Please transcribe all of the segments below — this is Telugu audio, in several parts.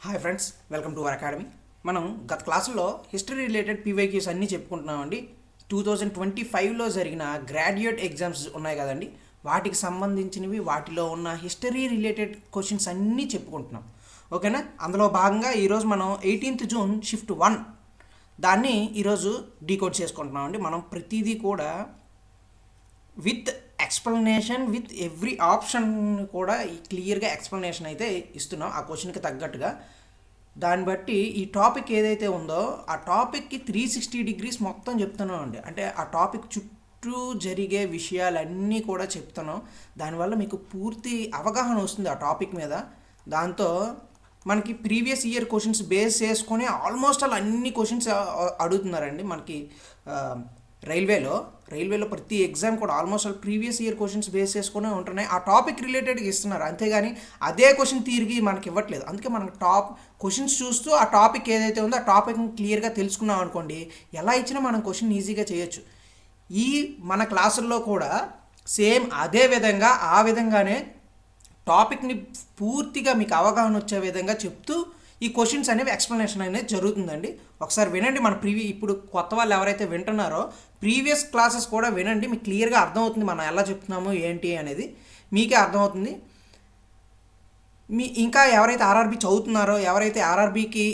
Hi friends, welcome to our academy. మనం గత క్లాసుల్లో హిస్టరీ రిలేటెడ్ పీవైక్యూస్ అన్నీ చెప్పుకుంటున్నామండి. 2025లో జరిగిన గ్రాడ్యుయేట్ ఎగ్జామ్స్ ఉన్నాయి కదండి, వాటికి సంబంధించినవి, వాటిలో ఉన్న హిస్టరీ రిలేటెడ్ క్వశ్చన్స్ అన్నీ చెప్పుకుంటున్నాం. ఓకేనా? అందులో భాగంగా ఈరోజు మనం 18th జూన్ షిఫ్ట్ 1 దాన్ని ఈరోజు డీకోడ్ చేసుకుంటున్నామండి. మనం ప్రతిదీ కూడా with explanation, with every option కూడా క్లియర్గా ఎక్స్ప్లెనేషన్ అయితే ఇస్తున్నాం ఆ క్వశ్చన్కి తగ్గట్టుగా. దాన్ని బట్టి ఈ టాపిక్ ఏదైతే ఉందో ఆ టాపిక్కి 360 డిగ్రీస్ మొత్తం చెప్తున్నాం అండి. అంటే ఆ టాపిక్ చుట్టూ జరిగే విషయాలన్నీ కూడా చెప్తున్నాం. దానివల్ల మీకు పూర్తి అవగాహన వస్తుంది ఆ టాపిక్ మీద. దాంతో మనకి ప్రీవియస్ ఇయర్ క్వశ్చన్స్ బేస్ చేసుకొని ఆల్మోస్ట్ అలా అన్ని క్వశ్చన్స్ అడుగుతున్నారండి. మనకి రైల్వేలో ప్రతి ఎగ్జామ్ కూడా almost all previous year questions base చేసుకునే ఉంటున్నాయి. ఆ టాపిక్ రిలేటెడ్గా ఇస్తున్నారు, అంతేగాని అదే క్వశ్చన్ తిరిగి మనకి ఇవ్వట్లేదు. అందుకే మనం టాప్ క్వశ్చన్స్ చూస్తూ ఆ టాపిక్ ఏదైతే ఉందో ఆ టాపిక్ని క్లియర్గా తెలుసుకున్నాం అనుకోండి, ఎలా ఇచ్చినా మనం క్వశ్చన్ ఈజీగా చేయొచ్చు. ఈ మన క్లాసుల్లో కూడా సేమ్ అదే విధంగా ఆ విధంగానే టాపిక్ని పూర్తిగా మీకు అవగాహన వచ్చే విధంగా చెప్తూ ఈ క్వశ్చన్స్ అనేవి ఎక్స్ప్లెనేషన్ అనేది జరుగుతుందండి. ఒకసారి వినండి. మన ఇప్పుడు కొత్త వాళ్ళు ఎవరైతే వింటున్నారో ప్రీవియస్ క్లాసెస్ కూడా వినండి, మీకు క్లియర్గా అర్థమవుతుంది మనం ఎలా చెప్తున్నాము ఏంటి అనేది మీకే అర్థమవుతుంది. ఇంకా ఎవరైతే ఆర్ఆర్బీ చదువుతున్నారో, ఎవరైతే ఆర్ఆర్బీకి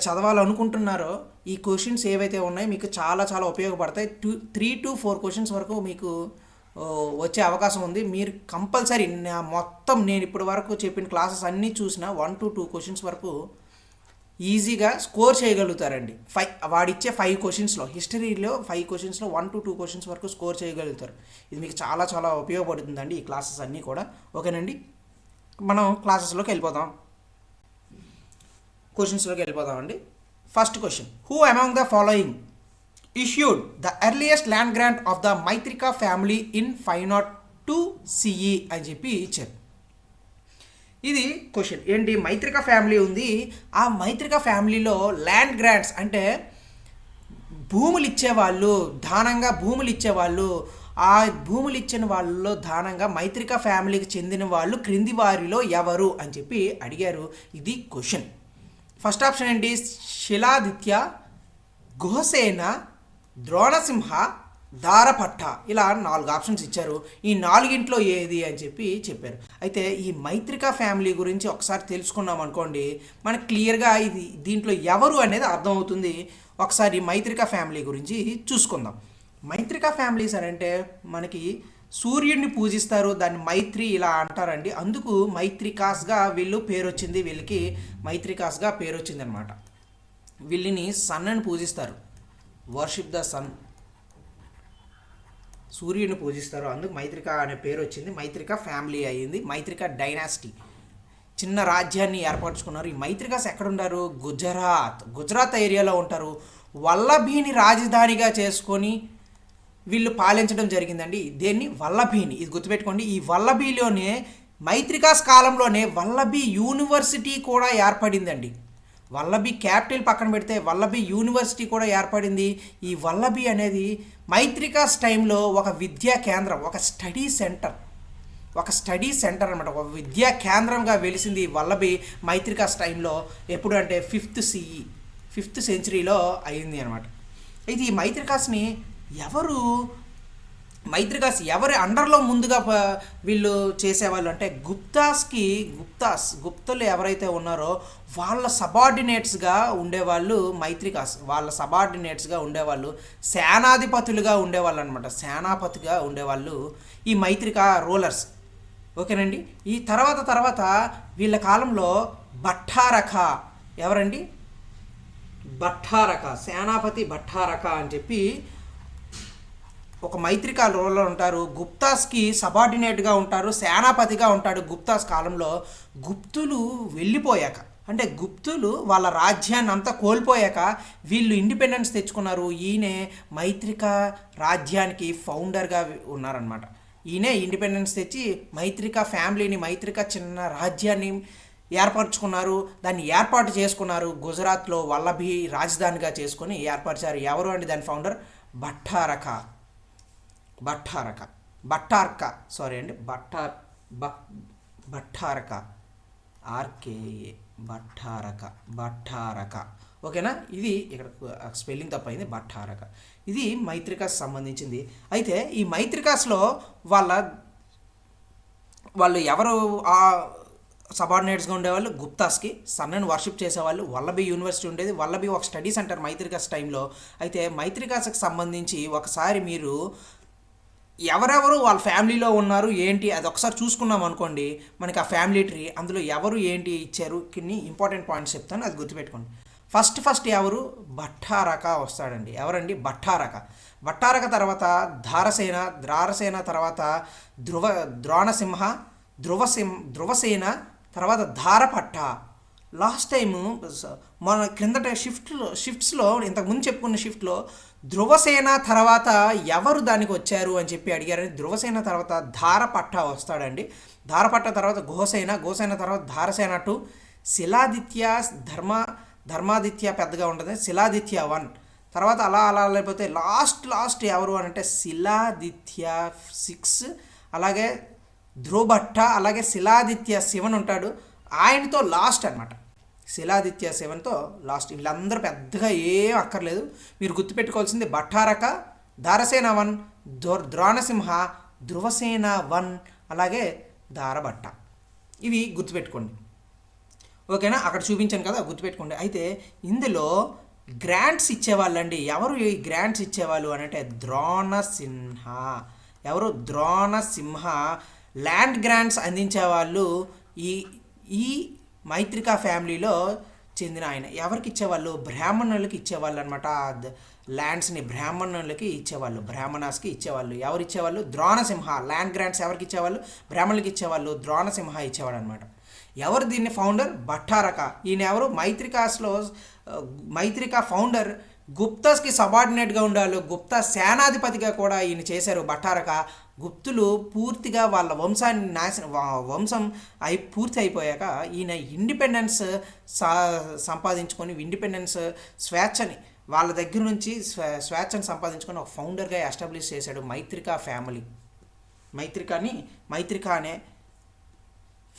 చదవాలనుకుంటున్నారో, ఈ క్వశ్చన్స్ ఏవైతే ఉన్నాయో మీకు చాలా చాలా ఉపయోగపడతాయి. 3 to 4 క్వశ్చన్స్ వరకు మీకు వచ్చే అవకాశం ఉంది. మీరు కంపల్సరీ మొత్తం నేను ఇప్పటి వరకు చెప్పిన క్లాసెస్ అన్నీ చూసిన 1 to 2 క్వశ్చన్స్ వరకు ఈజీగా స్కోర్ చేయగలుగుతారండి. వాడిచ్చే 5 క్వశ్చన్స్లో, హిస్టరీలో 5 క్వశ్చన్స్లో 1 to 2 క్వశ్చన్స్ వరకు స్కోర్ చేయగలుగుతారు. ఇది మీకు చాలా చాలా ఉపయోగపడుతుందండి ఈ క్లాసెస్ అన్నీ కూడా. ఓకేనండి, మనం క్లాసెస్లోకి వెళ్ళిపోదాం, క్వశ్చన్స్లోకి వెళ్ళిపోదామండి. First question: who among the following issued the earliest land grant of the Maitrika family in 502 CE అని చెప్పి ఇచ్చారు. ఇది క్వశ్చన్ ఏంటి, మైత్రిక ఫ్యామిలీ ఉంది, ఆ మైత్రిక ఫ్యామిలీలో ల్యాండ్ గ్రాంట్స్ అంటే భూములు ఇచ్చేవాళ్ళు, దానంగా భూములు ఇచ్చేవాళ్ళు, ఆ భూములు ఇచ్చిన వాళ్ళలో దానంగా మైత్రిక ఫ్యామిలీకి చెందిన వాళ్ళు క్రింది వారిలో ఎవరు అని చెప్పి అడిగారు. ఇది క్వశ్చన్. ఫస్ట్ ఆప్షన్ ఏంటి, శిలాదిత్య, గుహసేన, ద్రోణసింహ, దారపట్ట, ఇలా 4 ఆప్షన్స్ ఇచ్చారు. ఈ 4గింట్లో ఏది అని చెప్పి చెప్పారు. అయితే ఈ మైత్రిక ఫ్యామిలీ గురించి ఒకసారి తెలుసుకున్నాం అనుకోండి, మనకు క్లియర్గా ఇది దీంట్లో ఎవరు అనేది అర్థమవుతుంది. ఒకసారి మైత్రిక ఫ్యామిలీ గురించి చూసుకుందాం. మైత్రిక ఫ్యామిలీస్ అని అంటే మనకి సూర్యుడిని పూజిస్తారు, దాన్ని మైత్రి ఇలా అంటారండి. అందుకు మైత్రికాస్గా వీళ్ళు పేరు వచ్చింది, వీళ్ళకి మైత్రికాస్గా పేరు వచ్చింది అనమాట. వీళ్ళని సన్ అని పూజిస్తారు, వర్షిప్ ద సన్, సూర్యుని పూజిస్తారు, అందుకు మైత్రిక అనే పేరు వచ్చింది. మైత్రిక ఫ్యామిలీ అయ్యింది, మైత్రిక డైనాసిటీ, చిన్న రాజ్యాన్ని ఏర్పరచుకున్నారు. ఈ మైత్రికాస్ ఎక్కడుంటారు, గుజరాత్ ఏరియాలో ఉంటారు. వల్లభీని రాజధానిగా చేసుకొని వీళ్ళు పాలించడం జరిగిందండి. దేన్ని, వల్లభీని. ఇది గుర్తుపెట్టుకోండి. ఈ వల్లభీలోనే మైత్రికాస్ కాలంలోనే వల్లభీ యూనివర్సిటీ కూడా ఏర్పడిందండి. వల్లభీ క్యాపిటల్ పక్కన పెడితే వల్లభీ యూనివర్సిటీ కూడా ఏర్పడింది. ఈ వల్లభీ అనేది మైత్రికాస్ టైంలో ఒక విద్యా కేంద్రం, ఒక స్టడీ సెంటర్ అనమాట, ఒక విద్యా కేంద్రంగా వెలిసింది ఈ వల్లభీ మైత్రికాస్ టైంలో. ఎప్పుడు అంటే 5th centuryలో అయింది అనమాట. అయితే ఈ మైత్రికాస్ ఎవరి అండర్లో ముందుగా వీళ్ళు చేసేవాళ్ళు అంటే గుప్తలు ఎవరైతే ఉన్నారో వాళ్ళ సబార్డినేట్స్గా ఉండేవాళ్ళు మైత్రికాస్. వాళ్ళ సబార్డినేట్స్గా ఉండేవాళ్ళు, సేనాధిపతులుగా ఉండేవాళ్ళు అనమాట, సేనాపతిగా ఉండేవాళ్ళు ఈ మైత్రిక రూలర్స్. ఓకేనండి. ఈ తర్వాత వీళ్ళ కాలంలో భట్టారక, ఎవరండి, సేనాపతి భట్టారక అని చెప్పి ఒక మైత్రిక రూలర్ ఉంటారు. గుప్తాస్కి సబార్డినేట్గా ఉంటారు, సేనాపతిగా ఉంటాడు. గుప్తాస్ కాలంలో గుప్తులు వెళ్ళిపోయాక, అంటే గుప్తులు వాళ్ళ రాజ్యాన్ని అంతా కోల్పోయాక వీళ్ళు ఇండిపెండెన్స్ తెచ్చుకున్నారు. ఈయనే మైత్రిక రాజ్యానికి ఫౌండర్గా ఉన్నారనమాట. ఈయనే ఇండిపెండెన్స్ తెచ్చి మైత్రిక ఫ్యామిలీని, మైత్రిక చిన్న రాజ్యాన్ని ఏర్పరచుకున్నారు. దాన్ని ఏర్పాటు చేసుకున్నారు. గుజరాత్లో వల్లభీ రాజధానిగా చేసుకొని ఏర్పరిచారు. ఎవరు అంటే దాని ఫౌండర్ భట్టారక, ఆర్కేఏ భట్టారక ఓకేనా. ఇది ఇక్కడ స్పెల్లింగ్ తప్పైంది, భట్టారక. ఇది మైత్రికాస్ సంబంధించింది. అయితే ఈ మైత్రికాస్లో వాళ్ళు ఎవరు సబార్డినేట్స్గా ఉండేవాళ్ళు? గుప్తాస్కి సన్నని వర్షిప్ చేసేవాళ్ళు. వల్లభి యూనివర్సిటీ ఉండేది. వల్లభి ఒక స్టడీ సెంటర్ మైత్రికాస్ టైంలో. అయితే మైత్రికాస్కి సంబంధించి ఒకసారి మీరు ఎవరెవరు వాళ్ళ ఫ్యామిలీలో ఉన్నారు ఏంటి అది ఒకసారి చూసుకున్నాం అనుకోండి, మనకి ఆ ఫ్యామిలీ ట్రీ అందులో ఎవరు ఏంటి ఇచ్చారు కొన్ని ఇంపార్టెంట్ పాయింట్స్ చెప్తాను, అది గుర్తుపెట్టుకోండి. ఫస్ట్ ఎవరు? భట్టారక వస్తాడండి. ఎవరండి? భట్టారక తర్వాత ధారసేన తర్వాత ద్రోణసింహ, ధ్రువసేన తర్వాత ధారపట్ట. లాస్ట్ టైము మన క్రిందట షిఫ్ట్స్లో ఇంతకుముందు చెప్పుకున్న షిఫ్ట్లో ధ్రువసేన తర్వాత ఎవరు దానికి వచ్చారు అని చెప్పి అడిగారని. ధ్రువసేన తర్వాత ధారపట్ట వస్తాడండి. ధారపట్ట తర్వాత గోసేన తర్వాత ధారసేన 2, శిలాదిత్య ధర్మాదిత్య పెద్దగా ఉంటుంది, శిలాదిత్య 1 తర్వాత అలా లేకపోతే లాస్ట్ ఎవరు అని అంటే శిలాదిత్య 6, అలాగే ధ్రువభట్ట, అలాగే శిలాదిత్య 7 ఉంటాడు, ఆయనతో లాస్ట్ అనమాట. శిలాదిత్య 7తో లాస్ట్. వీళ్ళందరూ పెద్దగా ఏం అక్కర్లేదు, మీరు గుర్తుపెట్టుకోవాల్సింది భట్టారక, ధారసేన 1, ద్రోణసింహ, ధ్రువసేన 1, అలాగే ధారభట్ట. ఇవి గుర్తుపెట్టుకోండి ఓకేనా. అక్కడ చూపించాను కదా, గుర్తుపెట్టుకోండి. అయితే ఇందులో గ్రాంట్స్ ఇచ్చేవాళ్ళండి. ఎవరు ఈ గ్రాంట్స్ ఇచ్చేవాళ్ళు అని అంటే ద్రోణసింహ. ఎవరు? ద్రోణసింహ ల్యాండ్ గ్రాంట్స్ అందించేవాళ్ళు ఈ మైత్రికా ఫ్యామిలీలో చెందిన ఆయన. ఎవరికి ఇచ్చేవాళ్ళు? బ్రాహ్మణులకి ఇచ్చేవాళ్ళు అనమాట. ల్యాండ్స్ని బ్రాహ్మణులకి ఇచ్చేవాళ్ళు, బ్రాహ్మణాస్కి ఇచ్చేవాళ్ళు. ఎవరు ఇచ్చేవాళ్ళు? ద్రోణసింహ. ల్యాండ్ గ్రాంట్స్ ఎవరికి ఇచ్చేవాళ్ళు? బ్రాహ్మణులకి ఇచ్చేవాళ్ళు, ద్రోణసింహ ఇచ్చేవాడు అనమాట. ఎవరు దీన్ని ఫౌండర్? భట్టారక. ఈయన ఎవరు? మైత్రికా ఫౌండర్. గుప్తాస్కి సబార్డినేట్గా ఉండాలి, గుప్తా సేనాధిపతిగా కూడా ఈయన చేశారు భట్టారక. గుప్తులు పూర్తిగా వాళ్ళ వంశం పూర్తి అయిపోయాక ఈయన ఇండిపెండెన్స్ సంపాదించుకొని స్వేచ్ఛని వాళ్ళ దగ్గర నుంచి స్వేచ్ఛను సంపాదించుకొని ఒక ఫౌండర్గా ఎస్టాబ్లిష్ చేశాడు మైత్రికా ఫ్యామిలీ. మైత్రికా అనే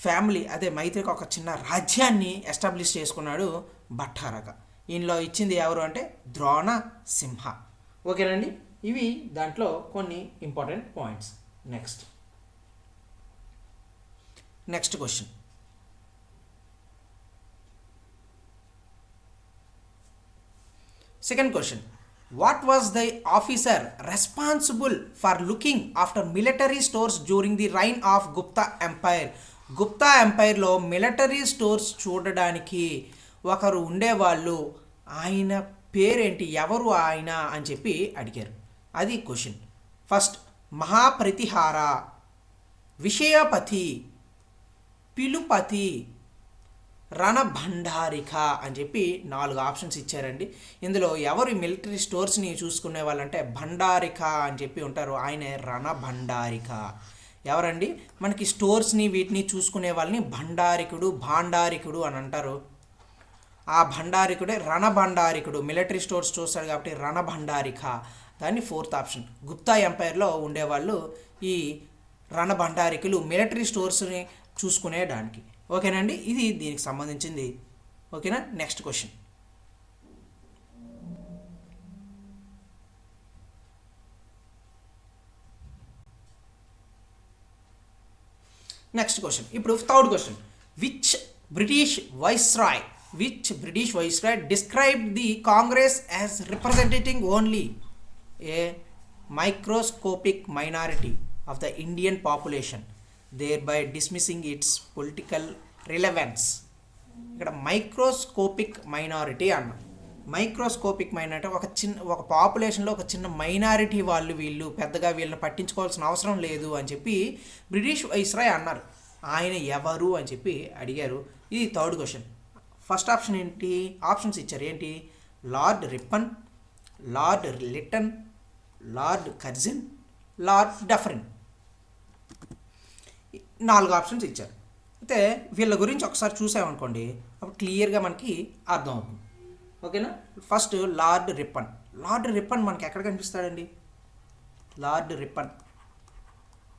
ఫ్యామిలీ, అదే మైత్రిక ఒక చిన్న రాజ్యాన్ని ఎస్టాబ్లిష్ చేసుకున్నాడు భట్టారక. ఈయనలో ఇచ్చింది ఎవరు అంటే ద్రోణసింహ. ఓకేనండి. ఇవి దాంట్లో కొన్ని important points. Next question. Second question. What was the officer responsible for looking after military stores during the reign of Gupta empire? Gupta ఎంపైర్లో మిలిటరీ స్టోర్స్ చూడడానికి ఒకరు ఉండేవాళ్ళు. ఆయన పేరేంటి? ఎవరు ఆయన అని చెప్పి అడిగారు. అది క్వశ్చన్. ఫస్ట్ మహాప్రతిహార, విషయపతి, పిలుపతి, రణభండారిక అని చెప్పి 4 ఆప్షన్స్ ఇచ్చారండి. ఇందులో ఎవరు మిలిటరీ స్టోర్స్ని చూసుకునే వాళ్ళంటే భండారిక అని చెప్పి ఉంటారు, ఆయనే రణభండారిక. ఎవరండి? మనకి స్టోర్స్ని వీటిని చూసుకునే వాళ్ళని భాండారికుడు అని అంటారు. ఆ భండారికుడే రణభండారికుడు. మిలిటరీ స్టోర్స్ చూస్తాడు కాబట్టి రణభండారిక. దాన్ని 4th ఆప్షన్. గుప్తా ఎంపైర్లో ఉండేవాళ్ళు ఈ రణభండారికులు, మిలిటరీ స్టోర్స్ని చూసుకునేడానికి. ఓకేనండి. ఇది దీనికి సంబంధించింది. ఓకేనా. Next question. ఇప్పుడు third question. Which British viceroy described the Congress as representing only a microscopic minority of the Indian population, thereby dismissing its political relevance? ఇక్కడ మైక్రోస్కోపిక్ మైనారిటీ అన్న. మైక్రోస్కోపిక్ మైనారిటీ ఒక పాపులేషన్లో ఒక చిన్న మైనారిటీ వీళ్ళు పెద్దగా వీళ్ళని పట్టించుకోవాల్సిన అవసరం లేదు అని చెప్పి బ్రిటిష్ వైస్రాయ్ అన్నారు. ఆయన ఎవరు అని చెప్పి అడిగారు. ఇది థర్డ్ క్వశ్చన్. ఫస్ట్ ఆప్షన్ ఏంటి? ఆప్షన్స్ ఇచ్చారు ఏంటి? Lord Ripon, Lord Lytton, Lord Curzon, Lord Dufferin. 4 options ఇచ్చారు. అయితే వీళ్ళ గురించి ఒకసారి చూసామనుకోండి, అప్పుడు క్లియర్గా మనకి అర్థమవుతుంది. ఓకేనా. ఫస్ట్ లార్డ్ రిప్పన్ మనకి ఎక్కడ కనిపిస్తాడండి? లార్డ్ రిప్పన్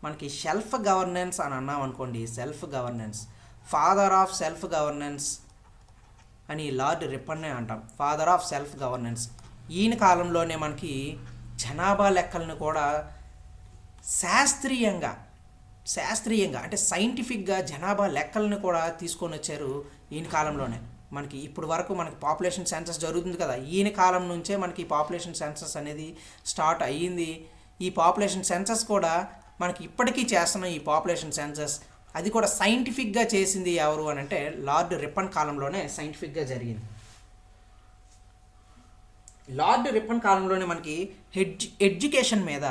మనకి సెల్ఫ్ గవర్నెన్స్ అని అన్నాం అనుకోండి. Self governance, father of self governance అని లార్డ్ రిప్పన్నే అంటాం. Father of self governance. ఈయన కాలంలోనే మనకి జనాభా లెక్కలను కూడా శాస్త్రీయంగా అంటే సైంటిఫిక్గా జనాభా లెక్కలను కూడా తీసుకొని వచ్చారు ఈయన కాలంలోనే. మనకి ఇప్పుడు వరకు మనకి పాపులేషన్ సెన్సస్ జరుగుతుంది కదా, ఈయన కాలం నుంచే మనకి పాపులేషన్ సెన్సస్ అనేది స్టార్ట్ అయ్యింది. ఈ పాపులేషన్ సెన్సస్ కూడా మనకి ఇప్పటికీ చేస్తున్నాం. ఈ పాపులేషన్ సెన్సస్ అది కూడా సైంటిఫిక్గా చేసింది ఎవరు అని అంటే లార్డ్ రిప్పన్ కాలంలోనే సైంటిఫిక్గా జరిగింది. లార్డ్ రిప్పన్ కాలంలోనే మనకి ఎడ్యుకేషన్ మీద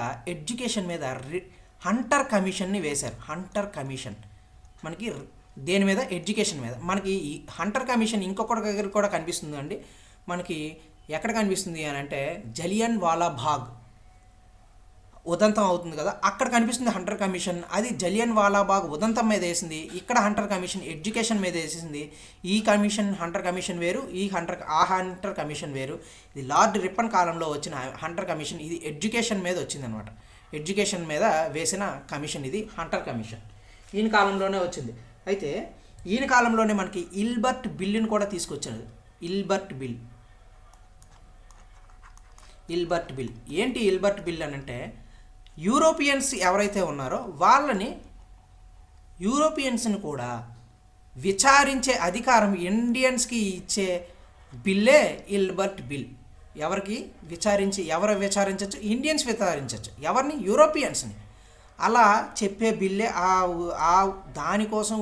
హంటర్ కమిషన్ని వేశారు. హంటర్ కమిషన్ మనకి దేని మీద? ఎడ్యుకేషన్ మీద. మనకి ఈ హంటర్ కమిషన్ ఇంకొకటి దగ్గర కూడా కనిపిస్తుంది అండి. మనకి ఎక్కడ కనిపిస్తుంది అని అంటే జలియన్ వాలా బాగ్ ఉదంతం అవుతుంది కదా, అక్కడ కనిపిస్తుంది హంటర్ కమిషన్. అది జలియన్ వాలా బాగ్ ఉదంతం మీద వేసింది. ఇక్కడ హంటర్ కమిషన్ ఎడ్యుకేషన్ మీద వేసింది. ఈ కమిషన్ హంటర్ కమిషన్ వేరు, హంటర్ కమిషన్ వేరు. ఇది లార్డ్ రిప్పన్ కాలంలో వచ్చిన హంటర్ కమిషన్. ఇది ఎడ్యుకేషన్ మీద వచ్చింది అనమాట. ఎడ్యుకేషన్ మీద వేసిన కమిషన్ ఇది హంటర్ కమిషన్. ఈయన కాలంలోనే వచ్చింది. అయితే ఈయన కాలంలోనే మనకి ఇల్బర్ట్ బిల్లుని కూడా తీసుకొచ్చారు. ఇల్బర్ట్ బిల్ ఏంటి ఇల్బర్ట్ బిల్ అని అంటే యూరోపియన్స్ ఎవరైతే ఉన్నారో యూరోపియన్స్ని కూడా విచారించే అధికారం ఇండియన్స్కి ఇచ్చే బిల్లే ఇల్బర్ట్ బిల్. ఎవరు విచారించవచ్చు? ఇండియన్స్ విచారించవచ్చు. ఎవరిని? యూరోపియన్స్ని. అలా చెప్పే బిల్లే దానికోసం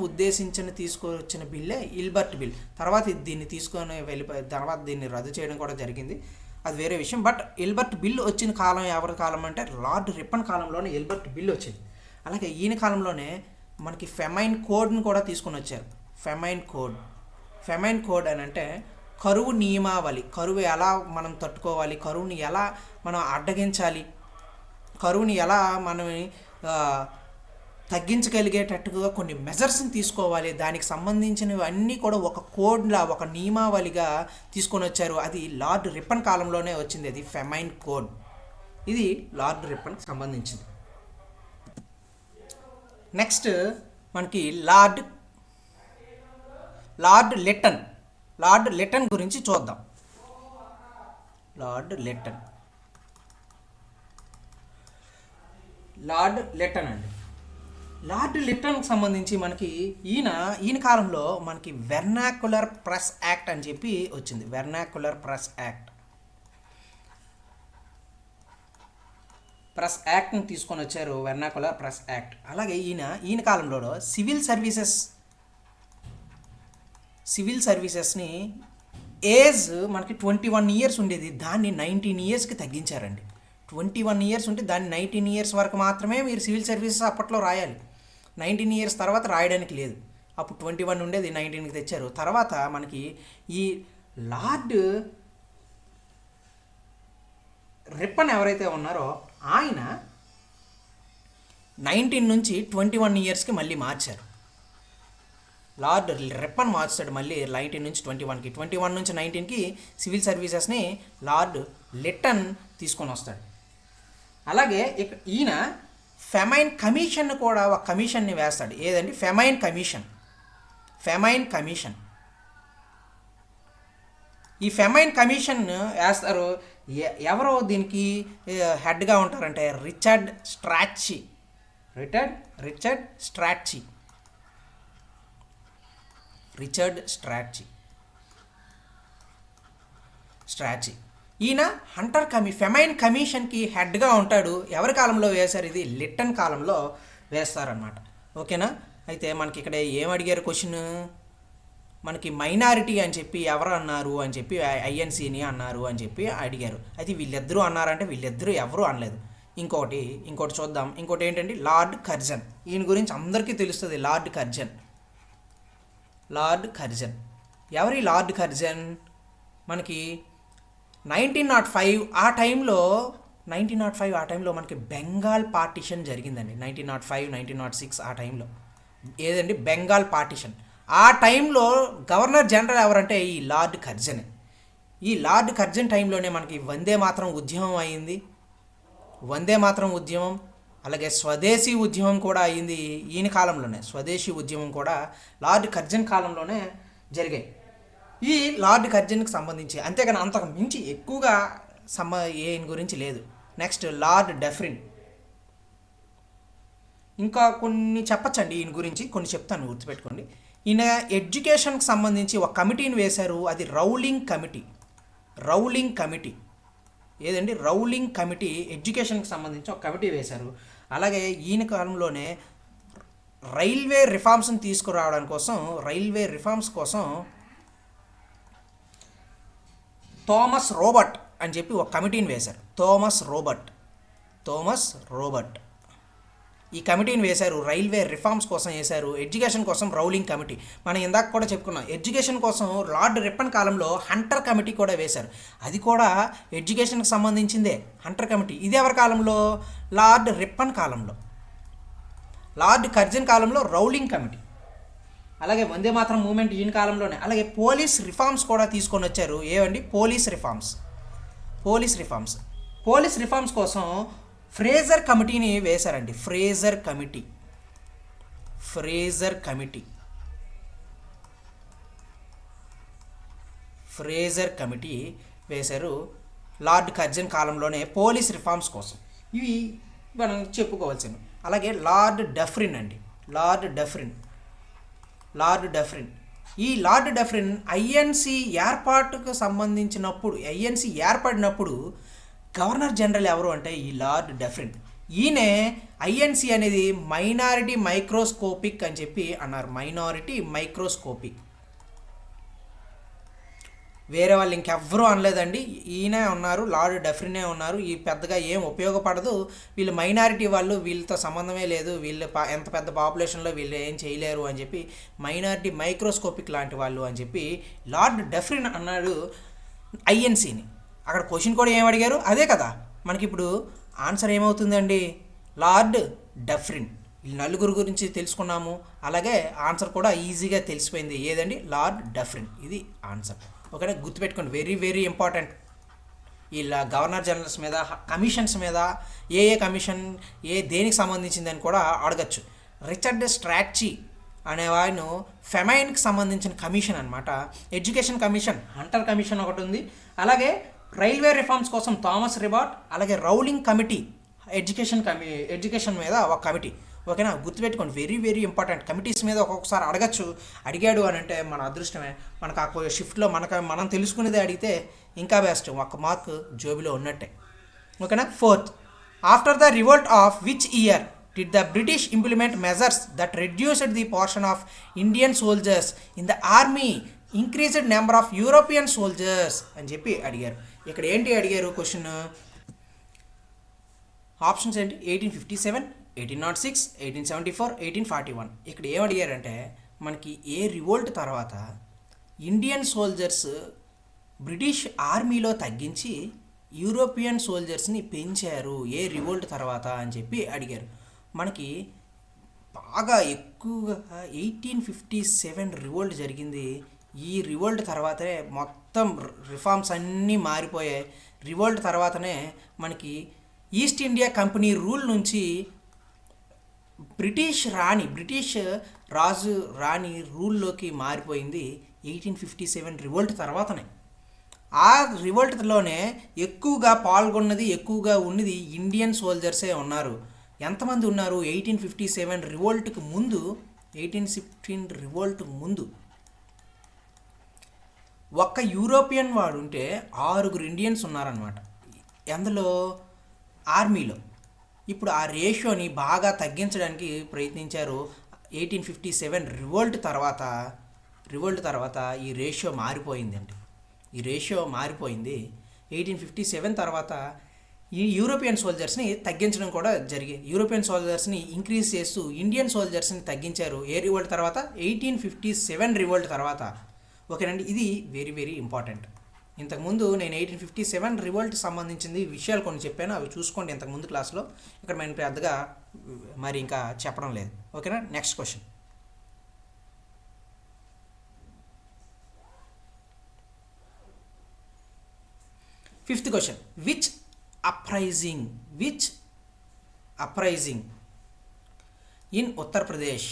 తీసుకొచ్చిన బిల్లే ఇల్బర్ట్ బిల్. తర్వాత దీన్ని తీసుకొని వెళ్ళిపోయి తర్వాత దీన్ని రద్దు చేయడం కూడా జరిగింది, అది వేరే విషయం. బట్ ఇల్బర్ట్ బిల్ వచ్చిన కాలం ఎవరి కాలం అంటే లార్డ్ రిప్పన్ కాలంలోనే ఇల్బర్ట్ బిల్ వచ్చింది. అలాగే ఈయన కాలంలోనే మనకి ఫెమైన్ కోడ్ని కూడా తీసుకొని వచ్చారు. ఫెమైన్ కోడ్ అని అంటే కరువు నియమావళి. కరువు ఎలా మనం తట్టుకోవాలి, కరువుని ఎలా మనం అడ్డగించాలి, కరువుని ఎలా మనం తగ్గించగలిగేటట్టుగా కొన్ని మెజర్స్ని తీసుకోవాలి, దానికి సంబంధించినవి అన్నీ కూడా ఒక కోడ్లా ఒక నియమావళిగా తీసుకొని వచ్చారు. అది లార్డ్ రిప్పన్ కాలంలోనే వచ్చింది. అది ఫెమైన్ కోడ్. ఇది లార్డ్ రిప్పన్కి సంబంధించింది. నెక్స్ట్ మనకి లార్డ్ లిట్టన్ గురించి చూద్దాం. లార్డ్ లిట్టన్ అండి. లార్డ్ లిట్టన్కి సంబంధించి మనకి ఈయన కాలంలో మనకి వెర్నాకులర్ ప్రెస్ యాక్ట్ అని చెప్పి వచ్చింది. వెర్నాకులర్ ప్రెస్ యాక్ట్ని తీసుకొని వచ్చారు. Vernacular press act. అలాగే ఈయన కాలంలో సివిల్ సర్వీసెస్ని ఏజ్ మనకి 21 ఇయర్స్ ఉండేది, దాన్ని 19 ఇయర్స్కి తగ్గించారండి. 21 ఇయర్స్ ఉంటే దాన్ని 19 ఇయర్స్ వరకు మాత్రమే మీరు సివిల్ సర్వీసెస్ అప్పట్లో రాయాలి. 19 ఇయర్స్ తర్వాత రాయడానికి లేదు. అప్పుడు 21 ఉండేది, 19కి తెచ్చారు. తర్వాత మనకి ఈ లార్డ్ రిప్పన్ ఎవరైతే ఉన్నారో ఆయన 19 నుంచి 21 ఇయర్స్కి మళ్ళీ మార్చారు. లార్డ్ రిప్పన్ మార్చాడు మళ్ళీ 19 నుంచి 21కి. 21 నుంచి 19కి సివిల్ సర్వీసెస్ని లార్డ్ లిట్టన్ తీసుకొని వస్తాడు. అలాగే ఈయన ఫెమైన్ కమిషన్ కూడా ఒక కమిషన్ని వేస్తాడు. ఏదండి? Famine commission. ఈ ఫెమైన్ కమిషన్ వేస్తారు. ఎవరో దీనికి హెడ్గా ఉంటారంటే రిచర్డ్ స్ట్రాచి. ఈయన ఫెమైన్ కమిషన్కి హెడ్గా ఉంటాడు. ఎవరి కాలంలో వేశారు? ఇది లిట్టన్ కాలంలో వేస్తారనమాట. ఓకేనా? అయితే మనకి ఇక్కడ ఏమడిగారు క్వశ్చన్? మనకి మైనారిటీ అని చెప్పి ఎవరు అన్నారు అని చెప్పి ఐఎన్సీని అన్నారు అని చెప్పి అడిగారు. అయితే వీళ్ళిద్దరూ అన్నారంటే వీళ్ళిద్దరూ ఎవరు అనలేదు. ఇంకోటి చూద్దాం. ఇంకోటి ఏంటంటే లార్డ్ కర్జన్. ఈయన గురించి అందరికీ తెలుస్తుంది. లార్డ్ కర్జన్ ఎవరి? లార్డ్ కర్జన్ మనకి 1905 ఆ టైంలో మనకి బెంగాల్ పార్టిషన్ జరిగిందండి. 1905, 1906 ఆ టైంలో. ఏదండి? బెంగాల్ పార్టిషన్. ఆ టైంలో గవర్నర్ జనరల్ ఎవరంటే ఈ లార్డ్ కర్జనే. ఈ లార్డ్ కర్జన్ టైంలోనే మనకి వందే మాతరం ఉద్యమం అయింది. అలాగే స్వదేశీ ఉద్యమం కూడా అయింది ఈయన కాలంలోనే. స్వదేశీ ఉద్యమం కూడా లార్డ్ కర్జన్ కాలంలోనే జరిగాయి. ఈ లార్డ్ కర్జన్కి సంబంధించి, అంతేగాని అంతకు మించి ఎక్కువగా ఈయన గురించి లేదు. Next lord Dufferin. ఇంకా కొన్ని చెప్పచ్చండి ఈయన గురించి, కొన్ని చెప్తాను గుర్తుపెట్టుకోండి. ఈయన ఎడ్యుకేషన్కి సంబంధించి ఒక కమిటీని వేశారు, అది రౌలింగ్ కమిటీ. ఏదండి? రౌలింగ్ కమిటీ, ఎడ్యుకేషన్కి సంబంధించి ఒక కమిటీ వేశారు. అలాగే ఈయన కాలంలోనే రైల్వే రిఫార్మ్స్ని తీసుకురావడానికి కోసం, థామస్ రోబర్ట్ అని చెప్పి ఒక కమిటీని వేశారు. థామస్ రోబర్ట్ ఈ కమిటీని వేశారు. రైల్వే రిఫార్మ్స్ కోసం వేశారు. ఎడ్యుకేషన్ కోసం రౌలింగ్ కమిటీ. మనం ఇందాక కూడా చెప్పుకున్నాం. ఎడ్యుకేషన్ కోసం లార్డ్ రిప్పన్ కాలంలో హంటర్ కమిటీ కూడా వేశారు. అది కూడా ఎడ్యుకేషన్కి సంబంధించిందే, హంటర్ కమిటీ. ఇది ఎవరి కాలంలో? లార్డ్ రిప్పన్ కాలంలో. లార్డ్ కర్జన్ కాలంలో రౌలింగ్ కమిటీ. అలాగే వందే మాతరం మూవ్మెంట్ ఈయన కాలంలోనే. అలాగే పోలీస్ రిఫార్మ్స్ కూడా తీసుకొని వచ్చారు. ఏవండి? పోలీస్ రిఫార్మ్స్ కోసం ఫ్రేజర్ కమిటీని వేశారండి. ఫ్రేజర్ కమిటీ వేశారు లార్డ్ కర్జన్ కాలంలోనే పోలీస్ రిఫార్మ్స్ కోసం. ఇవి మనం చెప్పుకోవాల్సినవి. అలాగే లార్డ్ డఫ్రిన్. ఈ లార్డ్ డఫ్రిన్ ఐఎన్సి ఏర్పడినప్పుడు గవర్నర్ జనరల్ ఎవరు అంటే ఈ లార్డ్ డఫ్రిన్. ఈయనే ఐఎన్సి అనేది మైనారిటీ మైక్రోస్కోపిక్ అని చెప్పి అన్నారు. వేరే వాళ్ళు ఇంకెవ్వరూ అనలేదండి, ఈయనే ఉన్నారు, లార్డ్ డఫ్రినే ఉన్నారు. ఈ పెద్దగా ఏం ఉపయోగపడదు, వీళ్ళు మైనారిటీ వాళ్ళు, వీళ్ళతో సంబంధమే లేదు, వీళ్ళు ఎంత పెద్ద పాపులేషన్లో వీళ్ళు ఏం చేయలేరు అని చెప్పి మైనారిటీ మైక్రోస్కోపిక్ లాంటి వాళ్ళు అని చెప్పి లార్డ్ డఫ్రిన్ అన్నాడు ఐఎన్సీని. అక్కడ క్వశ్చన్ కూడా ఏం అడిగారు? అదే కదా. మనకి ఇప్పుడు ఆన్సర్ ఏమవుతుందండి? Lord Dufferin. ఈ నలుగురు గురించి తెలుసుకున్నాము. అలాగే ఆన్సర్ కూడా ఈజీగా తెలిసిపోయింది. ఏదండి? Lord Dufferin. ఇది ఆన్సర్. ఓకేనా? గుర్తుపెట్టుకోండి, వెరీ వెరీ ఇంపార్టెంట్. ఇలా గవర్నర్ జనరల్స్ మీద, కమిషన్స్ మీద, ఏ కమిషన్ దేనికి సంబంధించిందని కూడా అడగచ్చు. రిచర్డ్ స్ట్రాట్జీ అనేవాడు ఫెమైన్కి సంబంధించిన కమిషన్ అనమాట. ఎడ్యుకేషన్ కమిషన్, హంటర్ కమిషన్ ఒకటి ఉంది. అలాగే రైల్వే రిఫార్మ్స్ కోసం థామస్ రిబార్ట్. అలాగే రౌలింగ్ కమిటీ, ఎడ్యుకేషన్ మీద ఒక కమిటీ. ఓకేనా? గుర్తుపెట్టుకోండి, వెరీ వెరీ ఇంపార్టెంట్. కమిటీస్ మీద ఒక్కొక్కసారి అడిగాడు అని అంటే మన అదృష్టమే. మనకు ఆ షిఫ్ట్లో మనం తెలుసుకునేది అడిగితే ఇంకా బెస్ట్, ఒక్క మార్క్ జోబిలో ఉన్నట్టే. ఓకేనా? Fourth, after the revolt of which year did the British implement measures that reduced the portion of Indian soldiers in the army, increased number of European soldiers అని చెప్పి అడిగారు. ఇక్కడ ఏంటి అడిగారు క్వశ్చన్? ఆప్షన్స్ ఏంటి? 1857, 1806, 1874, 1841. ఇక్కడ ఏం అడిగారంటే మనకి ఏ రివోల్ట్ తర్వాత ఇండియన్ సోల్జర్స్ బ్రిటిష్ ఆర్మీలో తగ్గించి యూరోపియన్ సోల్జర్స్ని పెంచారు, ఏ రివోల్ట్ తర్వాత అని చెప్పి అడిగారు. మనకి బాగా ఎక్కువగా 1857 రివోల్ట్ జరిగింది. ఈ రివోల్ట్ తర్వాతనే మొత్తం రిఫార్మ్స్ అన్నీ మారిపోయాయి. రివోల్ట్ తర్వాతనే మనకి ఈస్ట్ ఇండియా కంపెనీ రూల్ నుంచి బ్రిటిష్ రాణి రూల్లోకి మారిపోయింది 1857 రివోల్ట్ తర్వాతనే. ఆ రివోల్ట్లోనే ఎక్కువగా పాల్గొన్నది, ఎక్కువగా ఉన్నది ఇండియన్ సోల్జర్సే ఉన్నారు. ఎంతమంది ఉన్నారు? 1857 రివోల్ట్కి ముందు, 1815 రివోల్ట్ ముందు ఒక్క యూరోపియన్ వాడు ఉంటే 6 ఇండియన్స్ ఉన్నారనమాట. అందులో ఆర్మీలో. ఇప్పుడు ఆ రేషియోని బాగా తగ్గించడానికి ప్రయత్నించారు. 1857 రివోల్ట్ తర్వాత ఈ రేషియో మారిపోయిందండి. 1857 తర్వాత ఈ యూరోపియన్ సోల్జర్స్ని తగ్గించడం కూడా జరిగింది. యూరోపియన్ సోల్జర్స్ని ఇంక్రీజ్ చేస్తూ ఇండియన్ సోల్జర్స్ని తగ్గించారు. ఏ రివోల్ట్ తర్వాత? 1857 రివోల్ట్ తర్వాత. ఓకేనండి, ఇది వెరీ వెరీ ఇంపార్టెంట్. ఇంతకుముందు నేను 1857 రివోల్ట్ సంబంధించింది విషయాలు కొన్ని చెప్పాను, అవి చూసుకోండి ఇంతకుముందు క్లాస్లో. ఇక్కడ నేను పెద్దగా మరి ఇంకా చెప్పడం లేదు. ఓకేనా? Next question. Fifth question, which uprising in Uttar Pradesh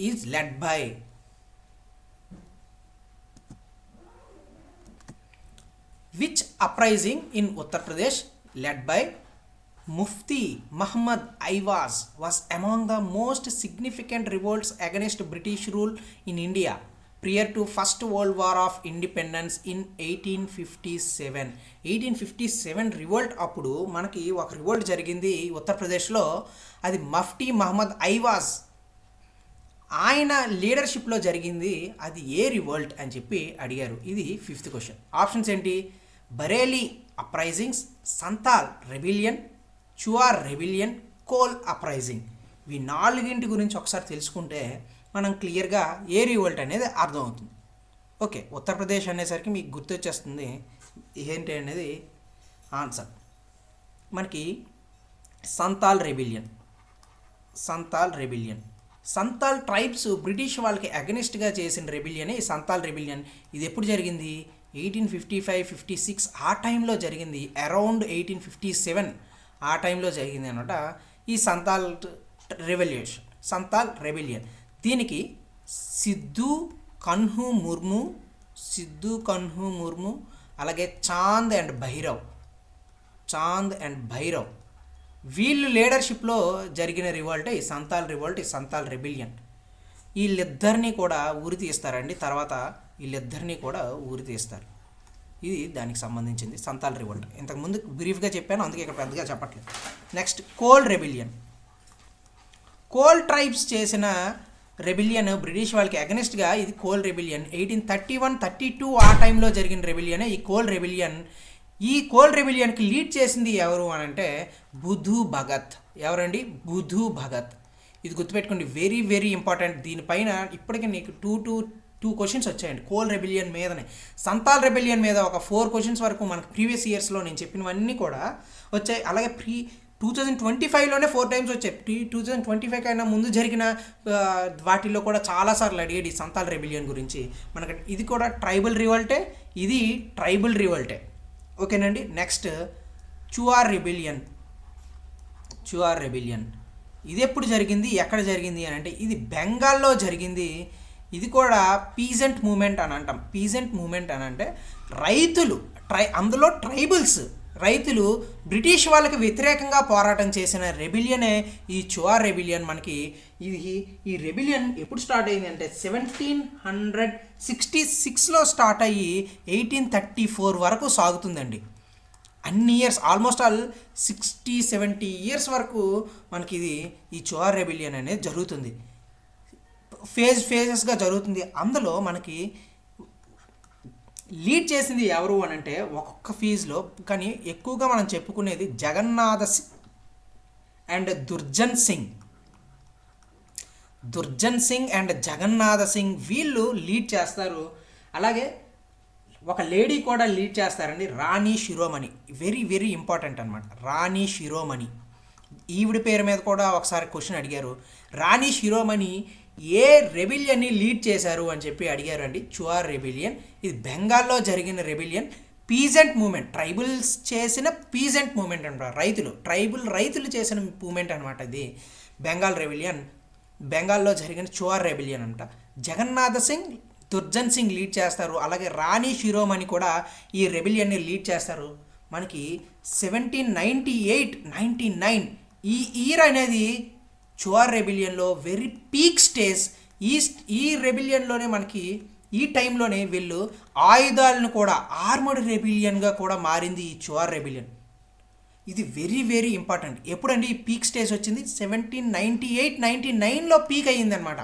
is led by which uprising in Uttar Pradesh led by Mufti Muhammad Aiwaz was among the most significant revolts against British rule in India prior to First World War of Independence in 1857. 1857 revolt అప్పుడు మనకి ఒక రివోల్ట్ జరిగింది ఉత్తరప్రదేశ్లో. అది మఫ్టీ మహమ్మద్ ఐవాజ్ ఆయన లీడర్షిప్లో జరిగింది. అది ఏ రివోల్ట్ అని చెప్పి అడిగారు. ఇది 5th క్వశ్చన్. ఆప్షన్స్ ఏంటి? Bareilly uprisings, Santhal rebellion, Chuar rebellion, Kol uprising. ఇవి 4 గురించి ఒకసారి తెలుసుకుంటే మనం క్లియర్గా ఏ రివోల్ట్ అనేది అర్థమవుతుంది. ఓకే, ఉత్తరప్రదేశ్ అనేసరికి మీకు గుర్తొచ్చేస్తుంది ఏంటి అనేది ఆన్సర్. మనకి Santal rebellion. Santal tribes British వాళ్ళకి అగెనిస్ట్గా చేసిన రెబిలియనే ఈ సంతాల్ రెబిలియన్. ఇది ఎప్పుడు జరిగింది? 1855-56 ఆ టైంలో జరిగింది. అరౌండ్ 1857 ఆ టైంలో జరిగింది అనమాట ఈ సంతాల్ రెబిలియన్. దీనికి సిద్ధు కన్హు ముర్ము అలాగే చాంద్ అండ్ భైరవ్ వీళ్ళు లీడర్షిప్లో జరిగిన రివోల్ట్ ఈ సంతాల్ రెబిలియన్. వీళ్ళిద్దరినీ కూడా ఉరి తీస్తారండి. తర్వాత వీళ్ళిద్దరినీ కూడా ఉరి తీస్తారు. ఇది దానికి సంబంధించింది సంతాల్ రివోల్ట్. ఇంతకుముందు బ్రీఫ్గా చెప్పాను, అందుకే ఇక్కడ పెద్దగా చెప్పట్లేదు. Next coal rebellion. Coal tribes చేసిన రెబిలియన్ బ్రిటిష్ వాళ్ళకి అగెనిస్ట్గా. ఇది కోల్ రెబిలియన్ 1831-32 ఆ టైంలో జరిగిన రెబిలియన్ ఈ కోల్ రెబిలియన్. ఈ కోల్ రెబిలియన్కి లీడ్ చేసింది ఎవరు అని అంటే బుధు భగత్. ఎవరండి? బుధు భగత్. ఇది గుర్తుపెట్టుకోండి, వెరీ వెరీ ఇంపార్టెంట్. దీనిపైన ఇప్పటికీ నీకు టూ క్వశ్చన్స్ వచ్చాయండి కోల్ రెబిలియన్ మీదనే. సంతాల్ రెబిలియన్ మీద ఒక 4 క్వశ్చన్స్ వరకు మనకు ప్రీవియస్ ఇయర్స్లో నేను చెప్పినవన్నీ కూడా వచ్చాయి. అలాగే 2025లోనే 4 టైమ్స్ వచ్చాయి. 2025 కైనా ముందు జరిగిన వాటిల్లో కూడా చాలాసార్లు అడిగాడు ఈ సంతాల్ రెబిలియన్ గురించి. మనకి ఇది కూడా ట్రైబల్ రివోల్టే. ఓకేనండి. Next Chuar rebellion. ఇది ఎప్పుడు జరిగింది, ఎక్కడ జరిగింది అని అంటే ఇది బెంగాల్లో జరిగింది. ఇది కూడా పీజెంట్ మూమెంట్ అని అంటాం. పీజెంట్ మూమెంట్ అని అంటే రైతులు అందులో రైతులు బ్రిటిష్ వాళ్ళకి వ్యతిరేకంగా పోరాటం చేసిన రెబిలియనే ఈ చువార్ రెబిలియన్. మనకి ఈ రెబిలియన్ ఎప్పుడు స్టార్ట్ అయింది అంటే 1766లో స్టార్ట్ అయ్యి 1834 వరకు సాగుతుందండి. అన్ని ఇయర్స్ ఆల్మోస్ట్ ఆల్ 60-70 ఇయర్స్ వరకు మనకి ఈ చువార్ రెబిలియన్ అనేది జరుగుతుంది. ఫేజెస్గా జరుగుతుంది. అందులో మనకి లీడ్ చేసింది ఎవరు అని అంటే ఒక్కొక్క ఫీజ్లో కానీ ఎక్కువగా మనం చెప్పుకునేది జగన్నాథ సింగ్ అండ్ దుర్జన్ సింగ్ అండ్ జగన్నాథ సింగ్ వీళ్ళు లీడ్ చేస్తారు. అలాగే ఒక లేడీ కూడా లీడ్ చేస్తారండి, రాణి శిరోమణి. వెరీ వెరీ ఇంపార్టెంట్ అనమాట రాణి శిరోమణి. ఈవిడ పేరు మీద కూడా ఒకసారి క్వశ్చన్ అడిగారు. రాణి శిరోమణి ఏ రెబిలియన్ని లీడ్ చేశారు అని చెప్పి అడిగారు అండి. చువార్ రెబిలియన్. ఇది బెంగాల్లో జరిగిన రెబిలియన్. పీజెంట్ మూమెంట్, ట్రైబల్స్ చేసిన పీజెంట్ మూమెంట్ అనమాట. రైతులు చేసిన మూమెంట్ అనమాట. ఇది బెంగాల్ రెబిలియన్. బెంగాల్లో జరిగిన చువార్ రెబిలియన్ అంట. జగన్నాథ సింగ్, దుర్జన్ సింగ్ లీడ్ చేస్తారు. అలాగే రాణి శిరోమణి కూడా ఈ రెబిలియన్ని లీడ్ చేస్తారు. మనకి 1798-99 ఈ ఇయర్ అనేది చువార్ రెబిలియన్లో వెరీ పీక్ స్టేజ్. ఈ రెబిలియన్లోనే మనకి ఈ టైంలోనే వీళ్ళు ఆయుధాలను కూడా ఆర్మర్డ్ రెబిలియన్గా కూడా మారింది ఈ చువార్ రెబిలియన్. ఇది వెరీ వెరీ ఇంపార్టెంట్. ఎప్పుడండి ఈ పీక్ స్టేజ్ వచ్చింది? 1798-99లో పీక్ అయ్యింది అనమాట.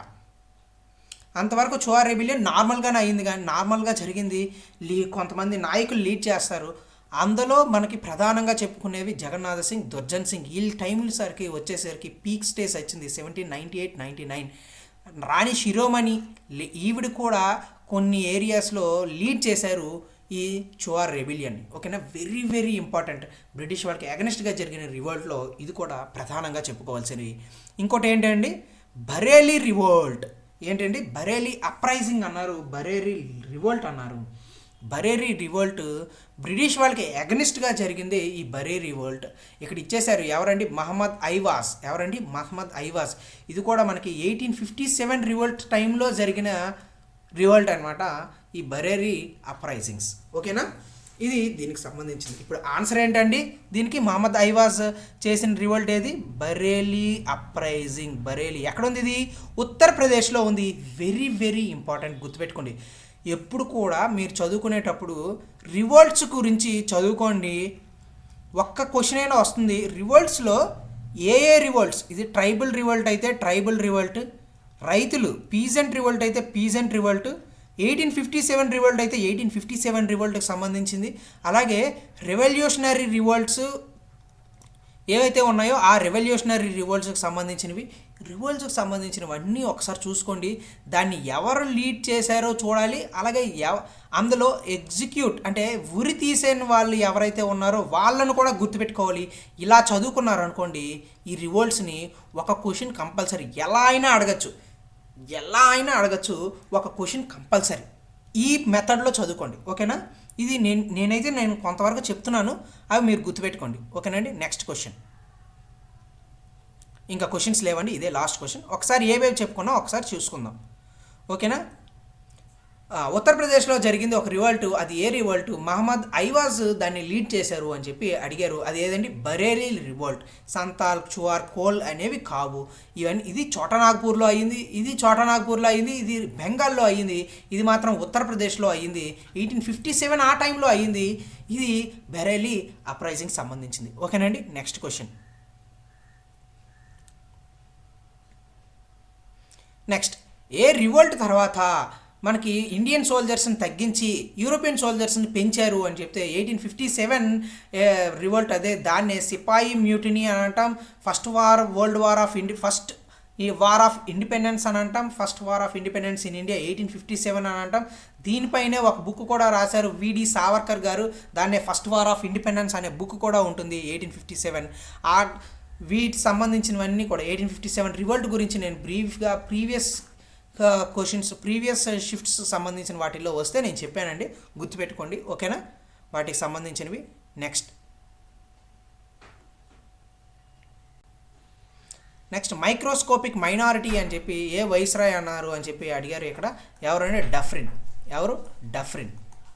అంతవరకు చువార్ రెబిలియన్ నార్మల్గానే అయింది, కానీ నార్మల్గా జరిగింది. కొంతమంది నాయకులు లీడ్ చేస్తారు. అందులో మనకి ప్రధానంగా చెప్పుకునేవి జగన్నాథ సింగ్, దుర్జన్ సింగ్. వీళ్ళ టైంల సరికి వచ్చేసరికి పీక్ స్టేజ్ వచ్చింది 1798-99. రాణి శిరోమణి ఈవిడ కూడా కొన్ని ఏరియాస్లో లీడ్ చేశారు ఈ చువార్ రెబిలియన్. ఓకేనా, వెరీ వెరీ ఇంపార్టెంట్. బ్రిటిష్ వాళ్ళకి అగెనిస్ట్గా జరిగిన రివోల్ట్లో ఇది కూడా ప్రధానంగా చెప్పుకోవాల్సినవి. ఇంకోటి ఏంటండి, బరేలీ రివోల్ట్. ఏంటండి, బరేలీ అప్రైజింగ్ అన్నారు, బరేలీ రివోల్ట్ అన్నారు. బరేలీ రివోల్ట్ బ్రిటిష్ వాళ్ళకి అగెనిస్ట్గా జరిగింది ఈ బరేలీ రివోల్ట్. ఇక్కడ ఇచ్చేశారు ఎవరండి, మహమ్మద్ ఐవాజ్. ఇది కూడా మనకి 1857 రివోల్ట్ టైంలో జరిగిన రివోల్ట్ అనమాట, ఈ బరేలీ అప్రైజింగ్స్. ఓకేనా, ఇది దీనికి సంబంధించింది. ఇప్పుడు ఆన్సర్ ఏంటండి దీనికి? మహమ్మద్ ఐవాజ్ చేసిన రివోల్ట్ ఏది? బరేలీ అప్రైజింగ్. బరేలీ ఎక్కడ ఉంది? ఇది ఉత్తరప్రదేశ్లో ఉంది. వెరీ వెరీ ఇంపార్టెంట్, గుర్తుపెట్టుకోండి. ఎప్పుడు కూడా మీరు చదువుకునేటప్పుడు రివోల్ట్స్ గురించి చదువుకోండి. ఒక్క క్వశ్చన్ అయినా వస్తుంది. రివోల్ట్స్లో ఏ రివోల్ట్స్, ఇది ట్రైబల్ రివోల్ట్ అయితే ట్రైబల్ రివోల్ట్, రైతులు పీజెంట్ రివోల్ట్ అయితే పీజెంట్ రివోల్ట్, 1857 రివోల్ట్ అయితే 1857 రివోల్ట్కి సంబంధించింది. అలాగే రెవల్యూషనరీ రివోల్ట్స్ ఏవైతే ఉన్నాయో ఆ రెవల్యూషనరీ రివోల్ట్స్కి సంబంధించినవి, రివోల్ట్స్కి సంబంధించినవన్నీ ఒకసారి చూసుకోండి. దాన్ని ఎవరు లీడ్ చేశారో చూడాలి. అలాగే అందులో ఎగ్జిక్యూట్ అంటే ఉరి తీసేని వాళ్ళు ఎవరైతే ఉన్నారో వాళ్ళను కూడా గుర్తుపెట్టుకోవాలి. ఇలా చదువుకున్నారనుకోండి ఈ రివోల్ట్స్ని ఒక క్వశ్చన్ కంపల్సరీ ఎలా అయినా అడగచ్చు. ఒక క్వశ్చన్ కంపల్సరీ ఈ మెథడ్లో చదువుకోండి. ఓకేనా? ఇది నేనైతే కొంతవరకు చెప్తున్నాను, అవి మీరు గుర్తుపెట్టుకోండి. ఓకేనండి? Next question. ఇంకా క్వశ్చన్స్ లేవండి, ఇదే లాస్ట్ క్వశ్చన్. ఒకసారి ఏవేవి చెప్పుకున్నాం ఒకసారి చూసుకుందాం. ఓకేనా? ఉత్తరప్రదేశ్లో జరిగింది ఒక రివోల్ట్. అది ఏ రివోల్ట్? మహమ్మద్ ఐవాజ్ దాన్ని లీడ్ చేశారు అని చెప్పి అడిగారు. అది ఏదండి? బరేలీ రివోల్ట్. సంతాల్, చువార్, కోల్ అనేవి కావు. ఇది చోటానాగ్పూర్లో అయ్యింది, ఇది బెంగాల్లో అయ్యింది, ఇది మాత్రం ఉత్తరప్రదేశ్లో అయ్యింది. 1857 ఆ టైంలో అయ్యింది. ఇది బరేలీ అప్రైజింగ్ సంబంధించింది. ఓకేనండి? Next question. నెక్స్ట్, ఏ రివోల్ట్ తర్వాత మనకి ఇండియన్ సోల్జర్స్ని తగ్గించి యూరోపియన్ సోల్జర్స్ని పెంచారు అని చెప్తే 1857 రివోల్ట్. అదే దాన్నే సిపాయి మ్యూటినీ అని అంటాం. ఫస్ట్ వార్ ఆఫ్ ఇండిపెండెన్స్ అని అంటాం. First war of independence in India 1857 అని అంటాం. దీనిపైనే ఒక బుక్ కూడా రాశారు విడి సావర్కర్ గారు. దాన్నే ఫస్ట్ వార్ ఆఫ్ ఇండిపెండెన్స్ అనే బుక్ కూడా ఉంటుంది 1857. వీటికి సంబంధించినవన్నీ కూడా 1857 రివోల్ట్ గురించి నేను బ్రీఫ్గా ప్రీవియస్ షిఫ్ట్స్ సంబంధించిన వాటిల్లో వస్తే నేను చెప్పానండి, గుర్తుపెట్టుకోండి. ఓకేనా? వాటికి సంబంధించినవి. నెక్స్ట్ మైక్రోస్కోపిక్ మైనారిటీ అని చెప్పి ఏ వైస్రాయ్ అన్నారు అని చెప్పి అడిగారు. ఇక్కడ ఎవరంటే డఫ్రిన్.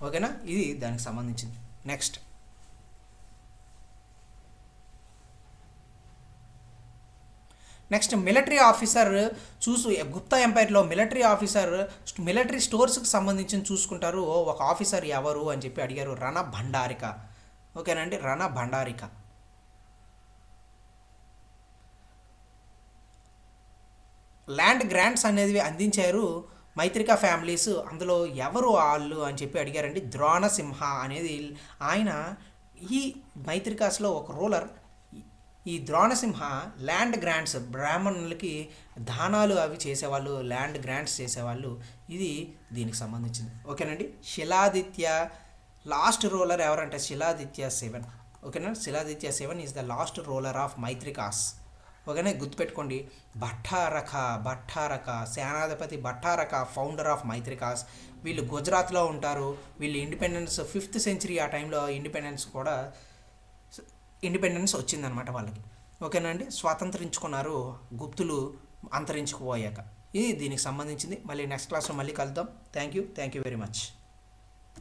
ఓకేనా? ఇది దానికి సంబంధించింది. నెక్స్ట్ మిలిటరీ ఆఫీసర్ గుప్తా ఎంపైర్లో మిలిటరీ స్టోర్స్కి సంబంధించి చూసుకుంటారు. ఒక ఆఫీసర్ ఎవరు అని చెప్పి అడిగారు. రణభండారిక. ఓకేనండి? రణభండారిక. ల్యాండ్ గ్రాంట్స్ అనేది అందించారు మైత్రికా ఫ్యామిలీస్. అందులో ఎవరు వాళ్ళు అని చెప్పి అడిగారండి. ద్రోణసింహ అనేది ఆయన. ఈ మైత్రికాస్లో ఒక రూలర్. ఈ ద్రోణసింహ ల్యాండ్ గ్రాంట్స్, బ్రాహ్మణులకి దానాలు అవి చేసేవాళ్ళు, ల్యాండ్ గ్రాంట్స్ చేసేవాళ్ళు. ఇది దీనికి సంబంధించింది. ఓకేనండి? శిలాదిత్య లాస్ట్ రూలర్ ఎవరంటే శిలాదిత్య 7. ఓకేనా? Shiladitya 7 is the last ruler of Maitrakas. ఓకేనా? గుర్తుపెట్టుకోండి. భట్టారక సేనాధిపతి భట్టారక ఫౌండర్ ఆఫ్ మైత్రికాస్. వీళ్ళు గుజరాత్లో ఉంటారు. వీళ్ళు ఇండిపెండెన్స్ 5th century ఆ టైంలో ఇండిపెండెన్స్ వచ్చిందనమాట వాళ్ళకి. ఓకేనండి? స్వాతంత్రించుకున్నారు గుప్తులు అంతరించుకుపోయాక. ఇది దీనికి సంబంధించింది. మళ్ళీ నెక్స్ట్ క్లాస్లో మళ్ళీ కలుద్దాం. Thank you very much.